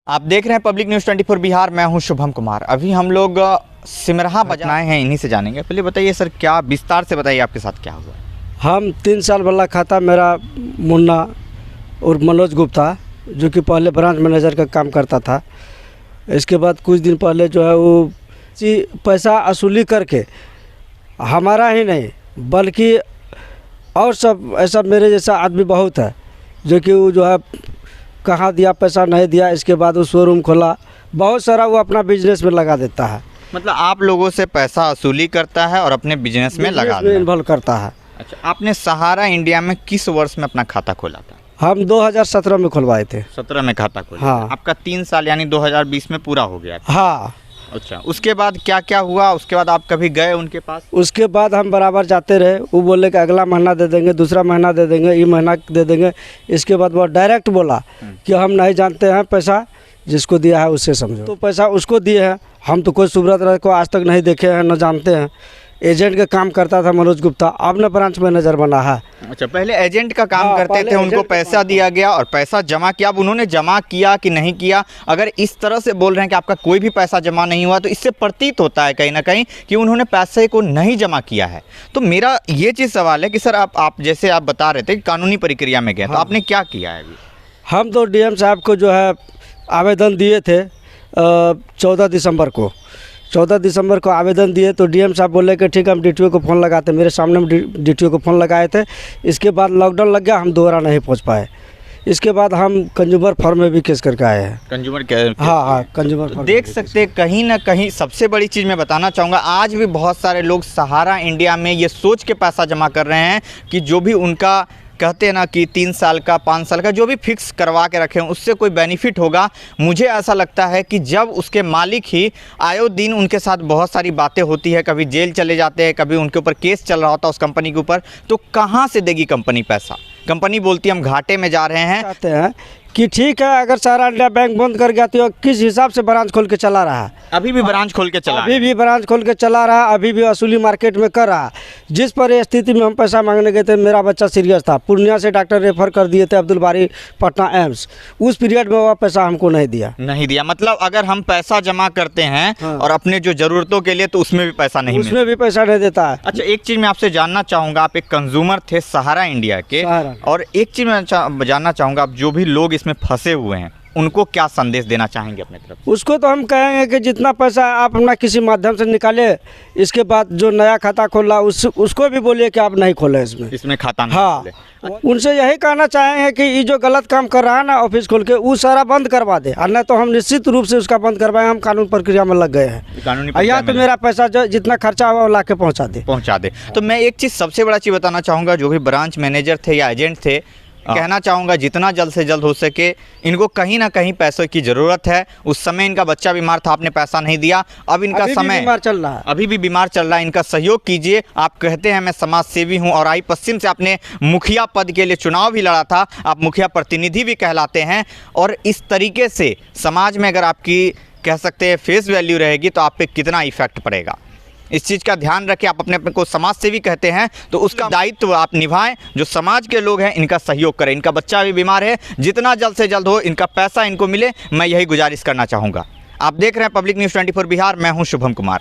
आप देख रहे हैं पब्लिक न्यूज़ 24 बिहार। मैं हूं शुभम कुमार। अभी हम लोग सिमरहा बाजार आए हैं, इन्हीं से जानेंगे। पहले बताइए सर, क्या विस्तार से बताइए आपके साथ क्या हुआ। हम 3 साल वाला खाता मेरा मुन्ना और मनोज गुप्ता, जो कि पहले ब्रांच मैनेजर का काम करता था। इसके बाद कुछ दिन पहले जो है वो पैसा वसूली करके हमारा ही नहीं बल्कि और सब ऐसा मेरे जैसा आदमी बहुत है, जो कि वो जो है कहाँ दिया पैसा नहीं दिया, इसके बाद वो शोरूम खोला, बहुत सारा वो अपना बिजनेस में लगा देता है। मतलब आप लोगों से पैसा वसूली करता है और अपने बिजनेस में लगा देता है। इन्वॉल्व करता है। अच्छा, आपने सहारा इंडिया में किस वर्ष में अपना खाता खोला था? हम 2017 में खुलवाए थे। 17 में खाता खोला। हाँ। आपका 3 साल यानी 2020 में पूरा हो गया था। हाँ। अच्छा, उसके बाद क्या क्या हुआ? उसके बाद आप कभी गए उनके पास? उसके बाद हम बराबर जाते रहे। वो बोले कि अगला महीना दे देंगे, दूसरा महीना दे देंगे, ये महीना दे देंगे। इसके बाद वो डायरेक्ट बोला कि हम नहीं जानते हैं, पैसा जिसको दिया है उससे समझो। तो पैसा उसको दिए हैं। हम तो कोई सुब्रत को आज तक नहीं देखे हैं, न जानते हैं। एजेंट का काम करता था मनोज गुप्ता, अब न ब्रांच मैनेजर बना है। अच्छा, पहले एजेंट का काम करते थे, उनको पैसा दिया गया और पैसा जमा किया। अब उन्होंने जमा किया कि नहीं किया? अगर इस तरह से बोल रहे हैं कि आपका कोई भी पैसा जमा नहीं हुआ, तो इससे प्रतीत होता है कहीं ना कहीं कि उन्होंने पैसे को नहीं जमा किया है। तो मेरा ये चीज़ सवाल है कि सर आप जैसे आप बता रहे थे कि कानूनी प्रक्रिया में गए, तो आपने क्या किया है अभी? हम तो डीएम साहब को जो है आवेदन दिए थे 14 दिसंबर को आवेदन दिए। तो डीएम साहब बोले कि ठीक है, हम डीटीओ को फ़ोन लगाते। मेरे सामने हम डीटीओ को फ़ोन लगाए थे। इसके बाद लॉकडाउन लग गया, हम दोबारा नहीं पहुंच पाए। इसके बाद हम कंज्यूमर फॉर्म में भी केस करके आए हैं। कंज्यूमर हाँ, कंज्यूमर फॉर्म। देख सकते कहीं ना कहीं सबसे बड़ी चीज़ मैं बताना चाहूँगा, आज भी बहुत सारे लोग सहारा इंडिया में ये सोच के पैसा जमा कर रहे हैं कि जो भी उनका कहते हैं ना कि 3 साल का 5 साल का जो भी फिक्स करवा के रखें उससे कोई बेनिफिट होगा। मुझे ऐसा लगता है कि जब उसके मालिक ही आयो दिन उनके साथ बहुत सारी बातें होती है, कभी जेल चले जाते हैं, कभी उनके ऊपर केस चल रहा होता है उस कंपनी के ऊपर, तो कहाँ से देगी कंपनी पैसा? कंपनी बोलती है हम घाटे में जा रहे हैं। चाहते हैं कि ठीक है, अगर सहारा इंडिया बैंक बंद कर गया तो किस हिसाब से ब्रांच खोल के चला रहा है? अभी भी ब्रांच खोल के चला अभी भी ब्रांच खोल के चला रहा है, अभी भी वसूली मार्केट में कर रहा है। जिस पर स्थिति में हम पैसा मांगने गए थे, मेरा बच्चा सीरियस था, पूर्णिया से डॉक्टर रेफर कर दिए थे अब्दुल बारी पटना एम्स। उस पीरियड में वह पैसा हमको नहीं दिया। मतलब अगर हम पैसा जमा करते हैं हाँ। और अपने जो ज़रूरतों के लिए, तो उसमें भी पैसा नहीं उसमें भी पैसा नहीं देता है। अच्छा, एक चीज़ मैं आपसे जानना चाहूँगा, आप एक कंज्यूमर थे सहारा इंडिया के, और एक चीज़ मैं जानना चाहूँगा, आप जो भी लोग इसमें फंसे हुए हैं उनको क्या संदेश देना चाहेंगे अपने तरफ? उसको तो हम कहेंगे कि जितना पैसा आप अपना किसी माध्यम से निकाले, इसके बाद जो नया खाता खोला उसको भी बोलिए कि आप नहीं खोले इसमें खाता नहीं। हाँ, उनसे यही कहना चाहेंगे कि ये जो गलत काम कर रहा है ना ऑफिस खोल के, वो सारा बंद करवा दे, और नहीं तो हम निश्चित रूप से उसका बंद करवाएं। हम कानून प्रक्रिया में लग गए हैं। यहाँ तो मेरा पैसा जितना खर्चा हुआ ला के पहुँचा दे। तो मैं एक चीज़ सबसे बड़ा चीज़ बताना चाहूँगा, जो भी ब्रांच मैनेजर थे या एजेंट थे, कहना चाहूँगा जितना जल्द से जल्द हो सके इनको कहीं ना कहीं पैसों की ज़रूरत है। उस समय इनका बच्चा बीमार था, आपने पैसा नहीं दिया, अब इनका समय बीमार चल रहा है, अभी भी बीमार चल रहा है। इनका सहयोग कीजिए। आप कहते हैं मैं समाज सेवी हूँ, और आई पश्चिम से आपने मुखिया पद के लिए चुनाव भी लड़ा था, आप मुखिया प्रतिनिधि भी कहलाते हैं। और इस तरीके से समाज में अगर आपकी कह सकते हैं फेस वैल्यू रहेगी तो आप पे कितना इफेक्ट पड़ेगा, इस चीज़ का ध्यान रखें। आप अपने को समाज सेवी कहते हैं तो उसका दायित्व आप निभाएं। जो समाज के लोग हैं इनका सहयोग करें। इनका बच्चा भी बीमार है, जितना जल्द से जल्द हो इनका पैसा इनको मिले, मैं यही गुजारिश करना चाहूँगा। आप देख रहे हैं पब्लिक न्यूज़ 24 बिहार। मैं हूँ शुभम कुमार।